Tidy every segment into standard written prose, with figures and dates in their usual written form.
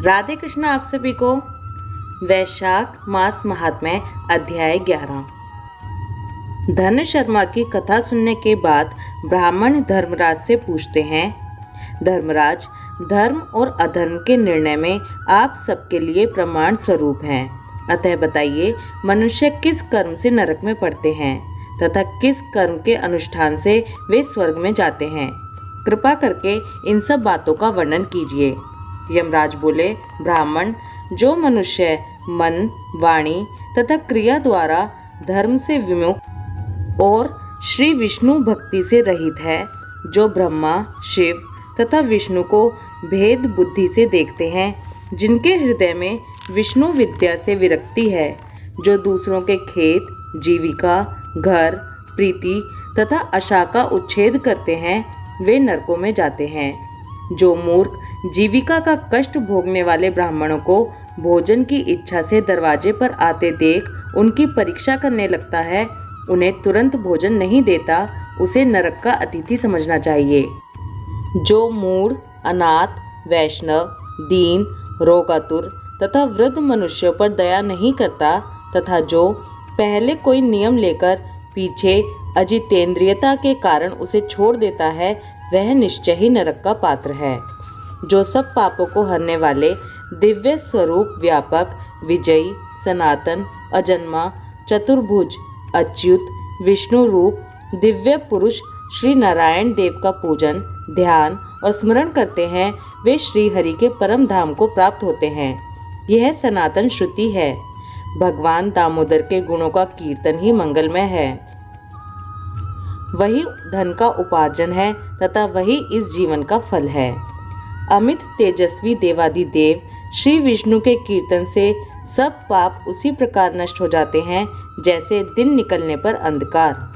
राधे कृष्ण आप सभी को। वैशाख मास महात्म्य अध्याय 11। धन शर्मा की कथा सुनने के बाद ब्राह्मण धर्मराज से पूछते हैं, धर्मराज, धर्म और अधर्म के निर्णय में आप सबके लिए प्रमाण स्वरूप हैं, अतः बताइए मनुष्य किस कर्म से नरक में पड़ते हैं तथा किस कर्म के अनुष्ठान से वे स्वर्ग में जाते हैं। कृपा करके इन सब बातों का वर्णन कीजिए। यमराज बोले, ब्राह्मण, जो मनुष्य मन, वाणी तथा क्रिया द्वारा धर्म से विमुख और श्री विष्णु भक्ति से रहित है, जो ब्रह्मा, शिव तथा विष्णु को भेद बुद्धि से देखते हैं, जिनके हृदय में विष्णु विद्या से विरक्ति है, जो दूसरों के खेत, जीविका, घर, प्रीति तथा आशा का उच्छेद करते हैं, वे नरकों में जाते हैं। जो मूर्ख जीविका का कष्ट भोगने वाले ब्राह्मणों को भोजन की इच्छा से दरवाजे पर आते देख उनकी परीक्षा करने लगता है, उन्हें तुरंत भोजन नहीं देता, उसे नरक का अतिथि समझना चाहिए। जो मूढ़, अनाथ, वैष्णव, दीन, रोगातुर तथा वृद्ध मनुष्यों पर दया नहीं करता तथा जो पहले कोई नियम लेकर पीछे अजितेंद्रियता के कारण उसे छोड़ देता है, वह निश्चय ही नरक का पात्र है। जो सब पापों को हरने वाले दिव्य स्वरूप व्यापक, विजयी, सनातन, अजन्मा, चतुर्भुज, अच्युत, विष्णु रूप दिव्य पुरुष श्री नारायण देव का पूजन, ध्यान और स्मरण करते हैं, वे श्री हरि के परम धाम को प्राप्त होते हैं। यह सनातन श्रुति है। भगवान दामोदर के गुणों का कीर्तन ही मंगलमय है। वही धन का उपार्जन है तथा वही इस जीवन का फल है। अमित तेजस्वी देवादिदेव श्री विष्णु के कीर्तन से सब पाप उसी प्रकार नष्ट हो जाते हैं जैसे दिन निकलने पर अंधकार।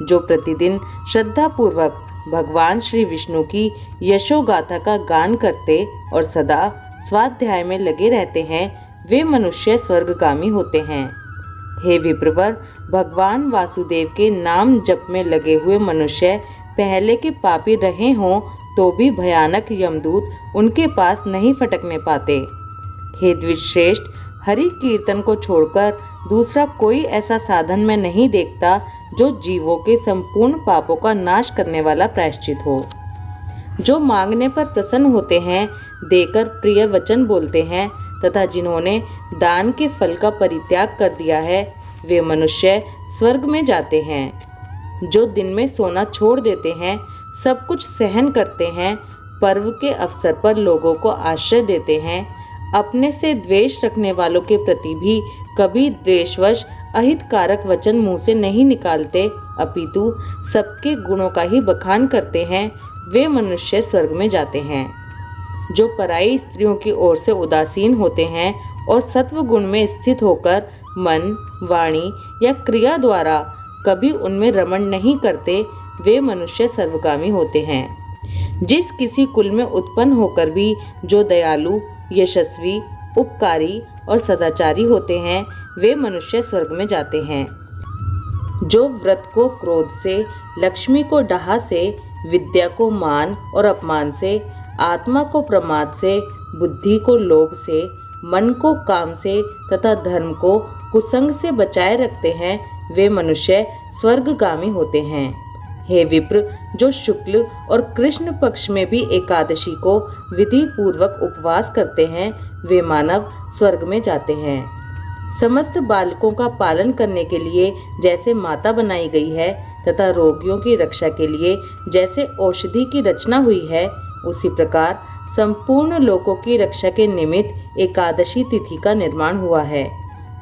जो प्रतिदिन श्रद्धापूर्वक भगवान श्री विष्णु की यशोगाथा का गान करते और सदा स्वाध्याय में लगे रहते हैं, वे मनुष्य स्वर्गगामी होते हैं। हे विप्रवर, भगवान वासुदेव के नाम जप में लगे हुए मनुष्य पहले के पापी रहे हों तो भी भयानक यमदूत उनके पास नहीं फटकने पाते। हे द्विजश्रेष्ठ, हरि कीर्तन को छोड़कर दूसरा कोई ऐसा साधन मैं नहीं देखता जो जीवों के संपूर्ण पापों का नाश करने वाला प्रायश्चित हो। जो मांगने पर प्रसन्न होते हैं, देकर प्रिय वचन बोलते हैं तथा जिन्होंने दान के फल का परित्याग कर दिया है, वे मनुष्य स्वर्ग में जाते हैं। जो दिन में सोना छोड़ देते हैं, सब कुछ सहन करते हैं, पर्व के अवसर पर लोगों को आश्रय देते हैं, अपने से द्वेष रखने वालों के प्रति भी कभी द्वेषवश अहितकारक वचन मुंह से नहीं निकालते, अपितु सबके गुणों का ही बखान करते हैं, वे मनुष्य स्वर्ग में जाते हैं। जो पराई स्त्रियों की ओर से उदासीन होते हैं और सत्व गुण में स्थित होकर मन, वाणी या क्रिया द्वारा कभी उनमें रमण नहीं करते, वे मनुष्य सर्वगामी होते हैं। जिस किसी कुल में उत्पन्न होकर भी जो दयालु, यशस्वी, उपकारी और सदाचारी होते हैं, वे मनुष्य स्वर्ग में जाते हैं। जो व्रत को क्रोध से, लक्ष्मी को डाह से, विद्या को मान और अपमान से, आत्मा को प्रमाद से, बुद्धि को लोभ से, मन को काम से तथा धर्म को कुसंग से बचाए रखते हैं, वे मनुष्य स्वर्गगामी होते हैं। हे विप्र, जो शुक्ल और कृष्ण पक्ष में भी एकादशी को विधि पूर्वक उपवास करते हैं, वे मानव स्वर्ग में जाते हैं। समस्त बालकों का पालन करने के लिए जैसे माता बनाई गई है तथा रोगियों की रक्षा के लिए जैसे औषधि की रचना हुई है, उसी प्रकार संपूर्ण लोकों की रक्षा के निमित्त एकादशी तिथि का निर्माण हुआ है।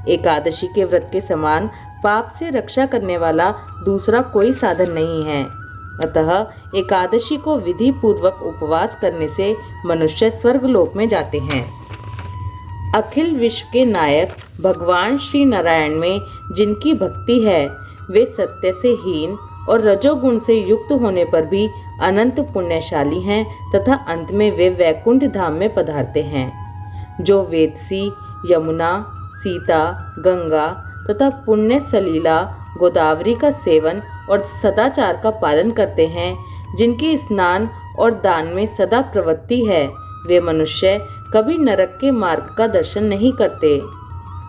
एकादशी के व्रत के समान पाप से रक्षा करने वाला दूसरा कोई साधन नहीं है। अतः एकादशी को विधि पूर्वक उपवास करने से मनुष्य स्वर्गलोक में जाते हैं। अखिल विश्व के नायक भगवान श्री नारायण में जिनकी भक्ति है, वे सत्य से हीन और रजोगुण से युक्त होने पर भी अनंत पुण्यशाली हैं तथा अंत में वे वैकुंठ धाम में पधारते हैं। जो वेदसी, यमुना, सीता, गंगा तथा पुण्य सलीला, गोदावरी का सेवन और सदाचार का पालन करते हैं, जिनकी स्नान और दान में सदा प्रवृत्ति है, वे मनुष्य कभी नरक के मार्ग का दर्शन नहीं करते।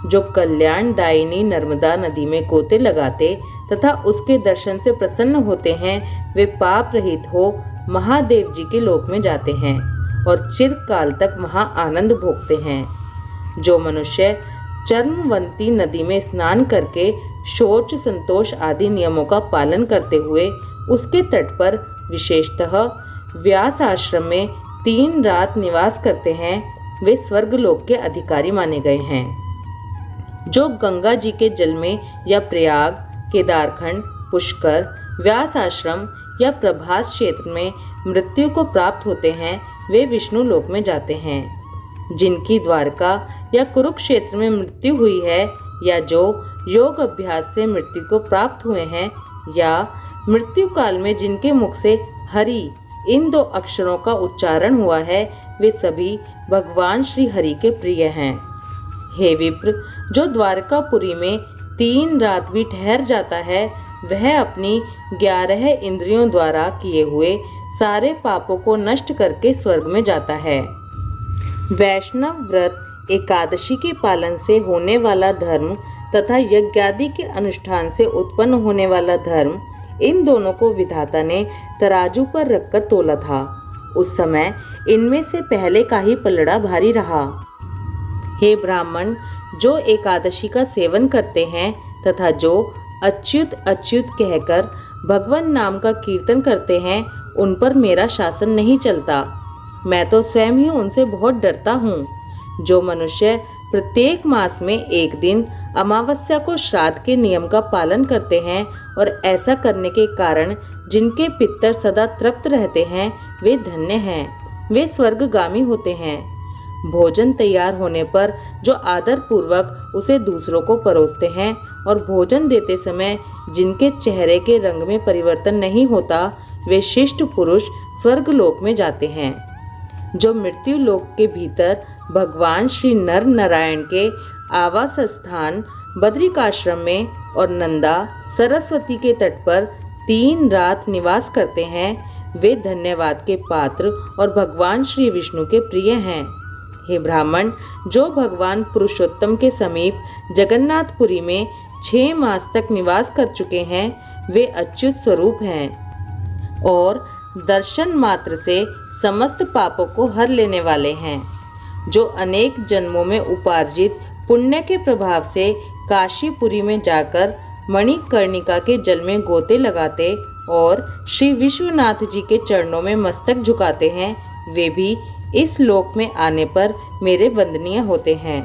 जो कल्याणदायिनी नर्मदा नदी में गोते लगाते तथा उसके दर्शन से प्रसन्न होते हैं, वे पाप रहित हो महादेव जी के लोक में जाते हैं और चिरकाल तक वहाँ आनंद भोगते हैं। जो मनुष्य चर्मवंती नदी में स्नान करके शौच संतोष आदि नियमों का पालन करते हुए उसके तट पर विशेषतः व्यास आश्रम में 3 रात निवास करते हैं, वे स्वर्गलोक के अधिकारी माने गए हैं। जो गंगा जी के जल में या प्रयाग, केदारखंड, पुष्कर, व्यास आश्रम या प्रभास क्षेत्र में मृत्यु को प्राप्त होते हैं, वे विष्णु लोक में जाते हैं। जिनकी द्वारका या कुरुक्षेत्र में मृत्यु हुई है, या जो योग अभ्यास से मृत्यु को प्राप्त हुए हैं, या मृत्यु काल में जिनके मुख से हरि इन 2 अक्षरों का उच्चारण हुआ है, वे सभी भगवान श्री हरि के प्रिय हैं। हे विप्र, जो द्वारकापुरी में 3 रात भी ठहर जाता है, वह अपनी 11 इंद्रियों द्वारा किए हुए सारे पापों को नष्ट करके स्वर्ग में जाता है। वैष्णव व्रत एकादशी के पालन से होने वाला धर्म तथा यज्ञादि के अनुष्ठान से उत्पन्न होने वाला धर्म, इन दोनों को विधाता ने तराजू पर रखकर तोला था। उस समय इनमें से पहले का ही पलड़ा भारी रहा। हे ब्राह्मण, जो एकादशी का सेवन करते हैं तथा जो अच्युत अच्युत कहकर भगवान नाम का कीर्तन करते हैं, उन पर मेरा शासन नहीं चलता। मैं तो स्वयं ही उनसे बहुत डरता हूँ। जो मनुष्य प्रत्येक मास में एक दिन अमावस्या को श्राद्ध के नियम का पालन करते हैं और ऐसा करने के कारण जिनके पितर सदा तृप्त रहते हैं, वे धन्य हैं, वे स्वर्गगामी होते हैं। भोजन तैयार होने पर जो आदर पूर्वक उसे दूसरों को परोसते हैं और भोजन देते समय जिनके चेहरे के रंग में परिवर्तन नहीं होता, वे शिष्ट पुरुष स्वर्गलोक में जाते हैं। जो मृत्यु लोक के भीतर भगवान श्री नर नारायण के आवास स्थान बद्रिकाश्रम में और नंदा सरस्वती के तट पर 3 रात निवास करते हैं, वे धन्यवाद के पात्र और भगवान श्री विष्णु के प्रिय हैं। हे ब्राह्मण, जो भगवान पुरुषोत्तम के समीप जगन्नाथपुरी में 6 मास तक निवास कर चुके हैं, वे अच्युत स्वरूप हैं और दर्शन मात्र से समस्त पापों को हर लेने वाले हैं। जो अनेक जन्मों में उपार्जित पुण्य के प्रभाव से काशीपुरी में जाकर मणिकर्णिका के जल में गोते लगाते और श्री विश्वनाथ जी के चरणों में मस्तक झुकाते हैं, वे भी इस लोक में आने पर मेरे वंदनीय होते हैं।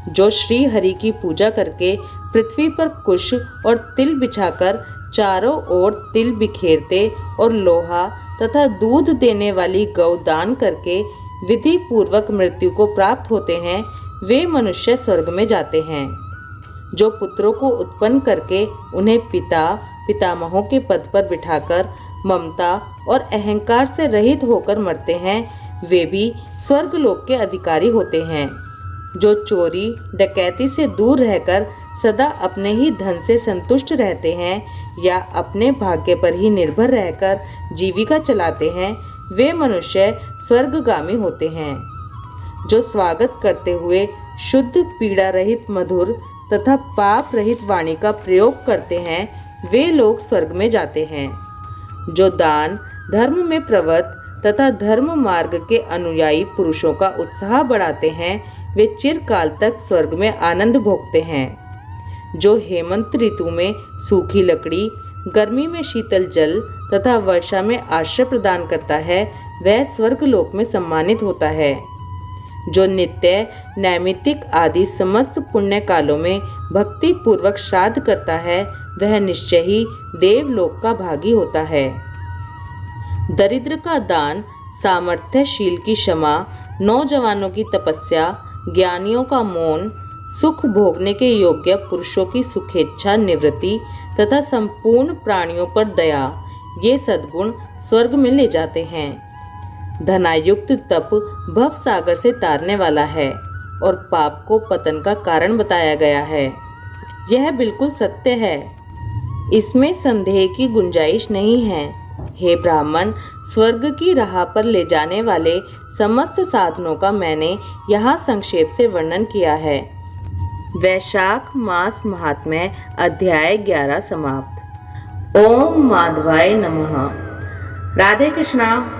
जो श्री हरि की पूजा करके पृथ्वी पर कुश और तिल बिछाकर चारों ओर तिल बिखेरते और लोहा तथा दूध देने वाली गौ दान करके विधि पूर्वक मृत्यु को प्राप्त होते हैं, वे मनुष्य स्वर्ग में जाते हैं। जो पुत्रों को उत्पन्न करके उन्हें पिता पितामहों के पद पर बिठाकर ममता और अहंकार से रहित होकर मरते हैं, वे भी स्वर्गलोक के अधिकारी होते हैं। जो चोरी डकैती से दूर रहकर सदा अपने ही धन से संतुष्ट रहते हैं या अपने भाग्य पर ही निर्भर रहकर जीविका चलाते हैं, वे मनुष्य स्वर्गगामी होते हैं। जो स्वागत करते हुए शुद्ध पीड़ा रहित मधुर तथा पाप रहित वाणी का प्रयोग करते हैं, वे लोग स्वर्ग में जाते हैं। जो दान धर्म में प्रवृत्त तथा धर्म मार्ग के अनुयायी पुरुषों का उत्साह बढ़ाते हैं, वे चिरकाल तक स्वर्ग में आनंद भोगते हैं। जो हेमंत ऋतु में सूखी लकड़ी, गर्मी में शीतल जल तथा वर्षा में आश्रय प्रदान करता है, वह स्वर्गलोक में सम्मानित होता है। जो नित्य नैमित्तिक आदि समस्त पुण्य कालों में भक्ति पूर्वक श्राद्ध करता है, वह निश्चय ही देवलोक का भागी होता है। दरिद्र का दान, सामर्थ्यशील की क्षमा, नौजवानों की तपस्या, ज्ञानियों का मौन, सुख भोगने के योग्य पुरुषों की सुखेच्छा निवृत्ति तथा संपूर्ण प्राणियों पर दया, ये सद्गुण स्वर्ग में ले जाते हैं। धनायुक्त तप भव सागर से तारने वाला है और पाप को पतन का कारण बताया गया है। यह बिल्कुल सत्य है, इसमें संदेह की गुंजाइश नहीं है। हे ब्राह्मण, स्वर्ग की राह पर ले जाने वाले समस्त साधनों का मैंने यहाँ संक्षेप से वर्णन किया है। वैशाख मास महात्म्य अध्याय 11 समाप्त। ओम माधवाय नमः। राधे कृष्णा।